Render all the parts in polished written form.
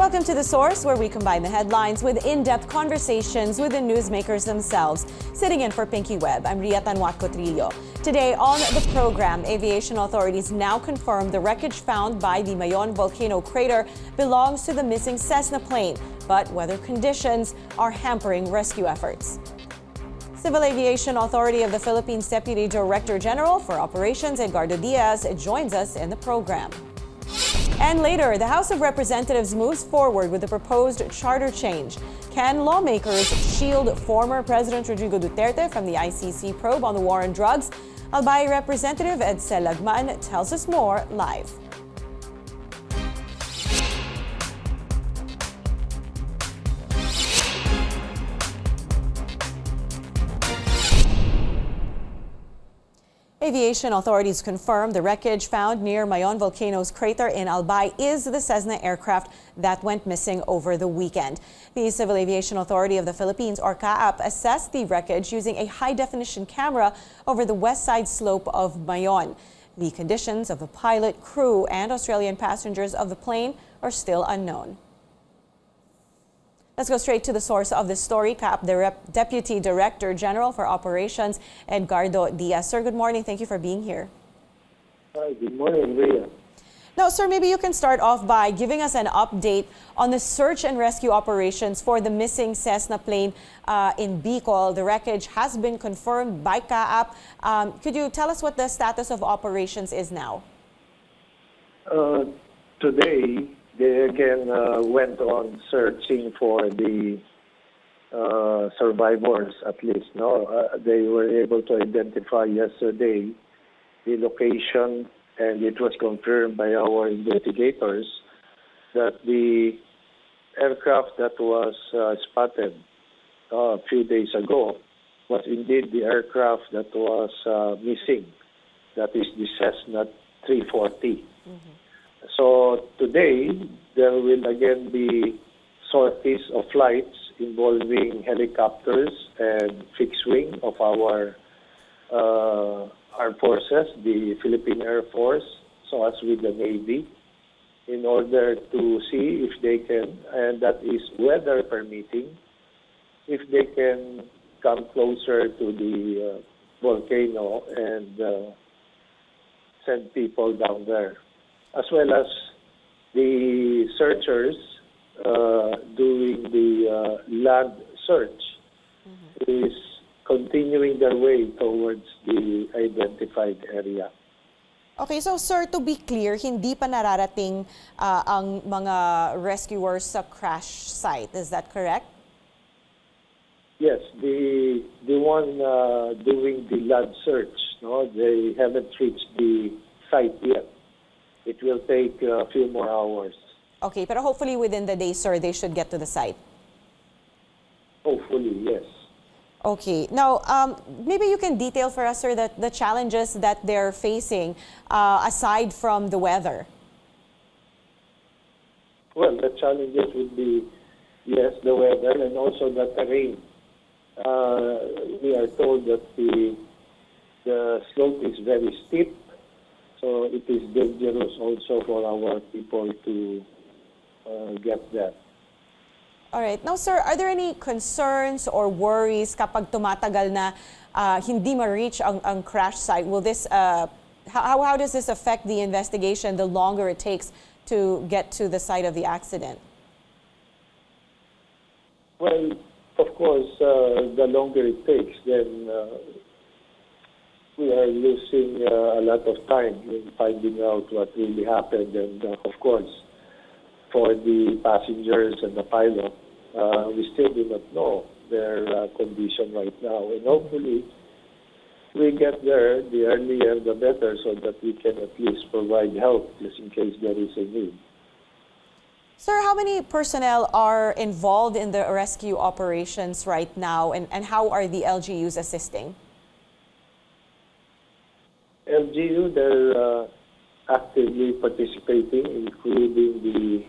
Welcome to The Source, where we combine the headlines with in-depth conversations with the newsmakers themselves. Sitting in for Pinky Webb, I'm Ria Tanwat Cotrillo. Today on the program, aviation authorities now confirm the wreckage found by the Mayon volcano crater belongs to the missing Cessna plane, but weather conditions are hampering rescue efforts. Civil Aviation Authority of the Philippines Deputy Director General for Operations, Edgardo Diaz, joins us in the program. And later, the House of Representatives moves forward with the proposed charter change. Can lawmakers shield former President Rodrigo Duterte from the ICC probe on the war on drugs? Albay Representative Edsel Lagman tells us more live. Aviation authorities confirm the wreckage found near Mayon volcano's crater in Albay is the Cessna aircraft that went missing over the weekend. The Civil Aviation Authority of the Philippines, or CAAP, assessed the wreckage using a high-definition camera over the west side slope of Mayon. The conditions of the pilot, crew, and Australian passengers of the plane are still unknown. Let's go straight to the source of the story, CAAP, the Deputy Director General for Operations, Edgardo Diaz. Sir, good morning. Thank you for being here. Hi, good morning, Rhea. Now, sir, maybe you can start off by giving us an update on the search and rescue operations for the missing Cessna plane in Bicol. The wreckage has been confirmed by CAAP. Could you tell us what the status of operations is now? Today, they again went on searching for the survivors, at least. No, they were able to identify yesterday the location, and it was confirmed by our investigators that the aircraft that was spotted a few days ago was indeed the aircraft that was missing. That is the Cessna 340. Mm-hmm. So today, there will again be sorties of flights involving helicopters and fixed wing of our armed forces, the Philippine Air Force, so as with the Navy, in order to see if they can, and that is weather permitting, if they can come closer to the volcano and send people down there, as well as the searchers doing the land search is continuing their way towards the identified area. Okay, so sir, to be clear, hindi pa nararating ang mga rescuers sa crash site. Is that correct? Yes, the one doing the land search, no, they haven't reached the site yet. It will take a few more hours. Okay, pero hopefully within the day, sir, they should get to the site. Hopefully, yes. Okay. Now, maybe you can detail for us, sir, the challenges that they're facing aside from the weather. Well, the challenges would be, yes, the weather and also the terrain. We are told that the slope is very steep. So it is dangerous also for our people to get there. All right. Now, sir, are there any concerns or worries kapag tumatagal na hindi ma-reach ang crash site? Will this, how does this affect the investigation the longer it takes to get to the site of the accident? Well, of course, the longer it takes, then we are losing a lot of time in finding out what really happened. And of course, for the passengers and the pilot, we still do not know their condition right now. And hopefully, we get there, the earlier the better, so that we can at least provide help just in case there is a need. Sir, how many personnel are involved in the rescue operations right now, and how are the LGUs assisting? LGU, they're actively participating, including the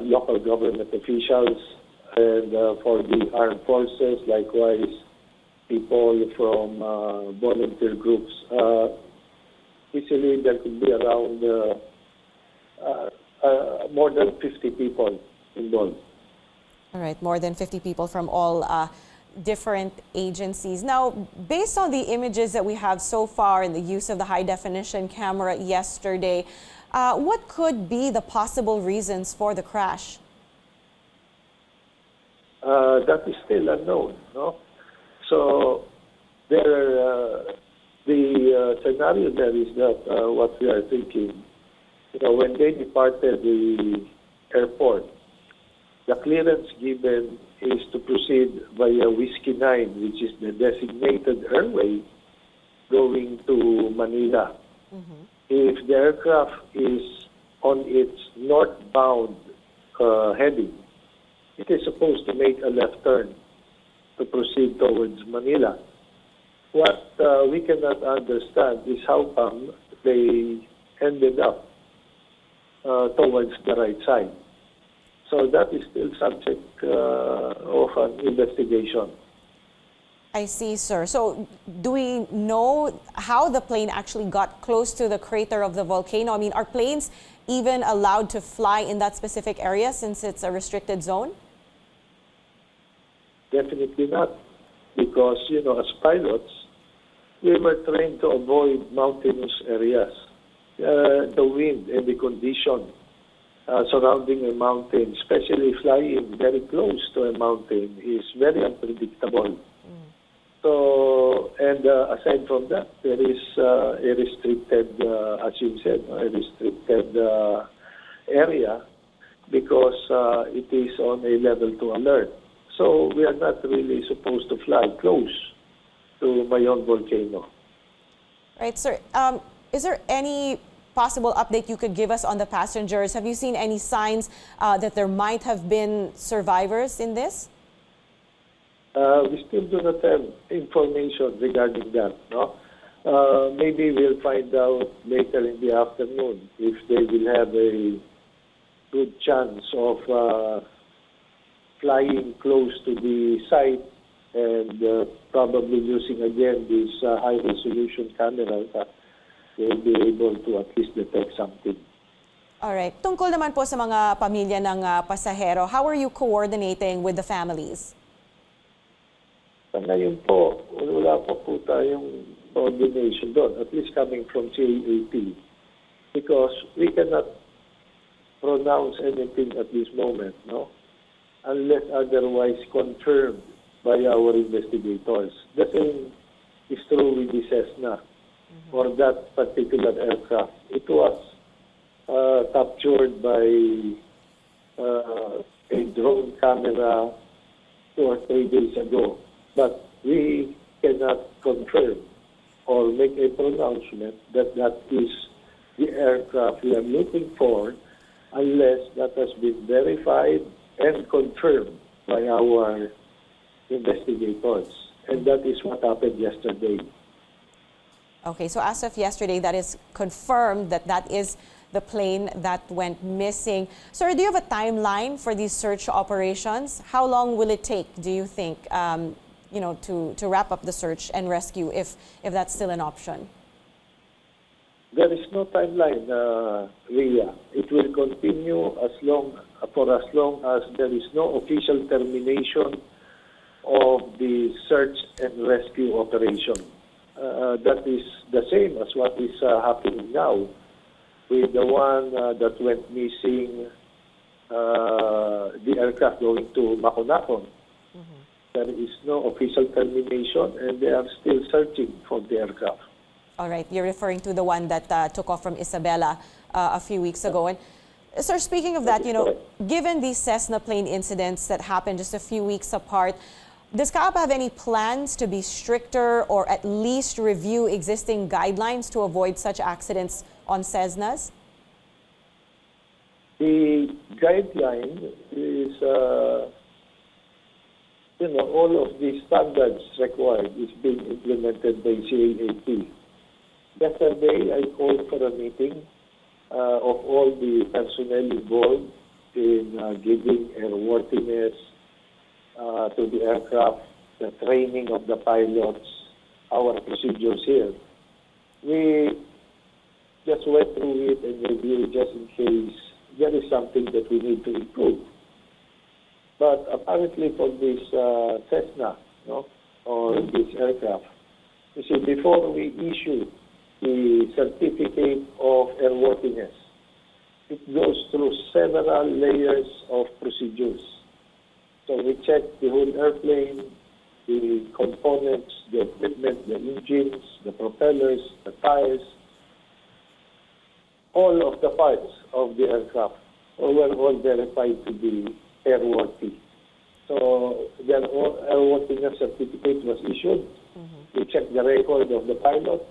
local government officials, and for the armed forces, likewise, people from volunteer groups. Easily, there could be around more than 50 people involved. All right, more than 50 people from all different agencies. Now, based on the images that we have so far and the use of the high-definition camera yesterday, what could be the possible reasons for the crash? That is still unknown, no? So the scenario there is that what we are thinking, when they departed the airport, the clearance given is to proceed via Whiskey 9, which is the designated airway going to Manila. Mm-hmm. If the aircraft is on its northbound heading, it is supposed to make a left turn to proceed towards Manila. What we cannot understand is how come they ended up towards the right side. So that is still subject of an investigation. I see, sir. So do we know how the plane actually got close to the crater of the volcano? I mean, are planes even allowed to fly in that specific area since it's a restricted zone? Definitely not. Because, as pilots, we were trained to avoid mountainous areas. The wind and the condition surrounding a mountain, especially flying very close to a mountain, is very unpredictable. So, and aside from that, there is a restricted, as you said, a restricted area because it is on a level 2 alert. So we are not really supposed to fly close to Mayon volcano. Right, sir. Is there any possible update you could give us on the passengers? Have you seen any signs that there might have been survivors in this? We still do not have information regarding that. No? Maybe we'll find out later in the afternoon if they will have a good chance of flying close to the site and probably using again these high-resolution cameras. They'll be able to at least detect something. Alright. Tungkol naman po sa mga pamilya ng pasahero, how are you coordinating with the families? Sa ngayon po, wala pa po tayong coordination doon, at least coming from CAAP, because we cannot pronounce anything at this moment, no? Unless otherwise confirmed by our investigators. The same is true with the Cessna. For that particular aircraft. It was captured by a drone camera 2 or 3 days ago. But we cannot confirm or make a pronouncement that that is the aircraft we are looking for unless that has been verified and confirmed by our investigators. And that is what happened yesterday. Okay, so as of yesterday, that is confirmed that that is the plane that went missing. Sir, do you have a timeline for these search operations? How long will it take, do you think, to wrap up the search and rescue if that's still an option? There is no timeline, Ria. It will continue for as long as there is no official termination of the search and rescue operation. That is the same as what is happening now with the one that went missing, the aircraft going to Maconacon. Mm-hmm. There is no official termination and they are still searching for the aircraft. All right, you're referring to the one that took off from Isabela a few weeks ago. And sir, speaking of that, given these Cessna plane incidents that happened just a few weeks apart, does CAAP have any plans to be stricter or at least review existing guidelines to avoid such accidents on Cessnas? The guideline is, all of the standards required is being implemented by CAAP. Yesterday, I called for a meeting of all the personnel involved in giving airworthiness to the aircraft, the training of the pilots, our procedures here. We just went through it and reviewed just in case there is something that we need to improve. But apparently for this Cessna, no, or this aircraft, you see, before we issue the certificate of airworthiness, it goes through several layers of procedures. So we check the whole airplane, the components, the equipment, the engines, the propellers, the tires, all of the parts of the aircraft were all verified to be airworthy. So the airworthiness certificate was issued. We checked the record of the pilot.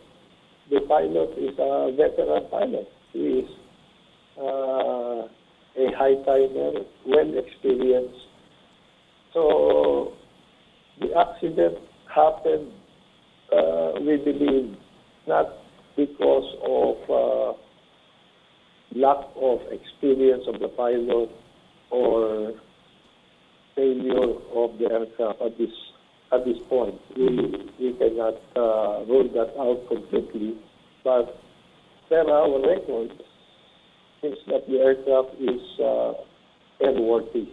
The pilot is a veteran pilot. He is a high-timer, well-experienced. So the accident happened, we believe, not because of lack of experience of the pilot or failure of the aircraft at this point. We cannot rule that out completely, but per our records, seems that the aircraft is airworthy.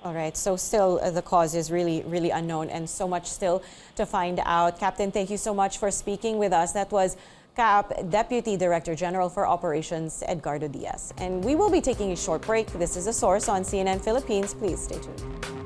All right, so still the cause is really unknown and so much still to find out. Captain, thank you so much for speaking with us. That was CAAP Deputy Director General for Operations, Edgardo Diaz. And we will be taking a short break. This is A Source on CNN Philippines. Please stay tuned.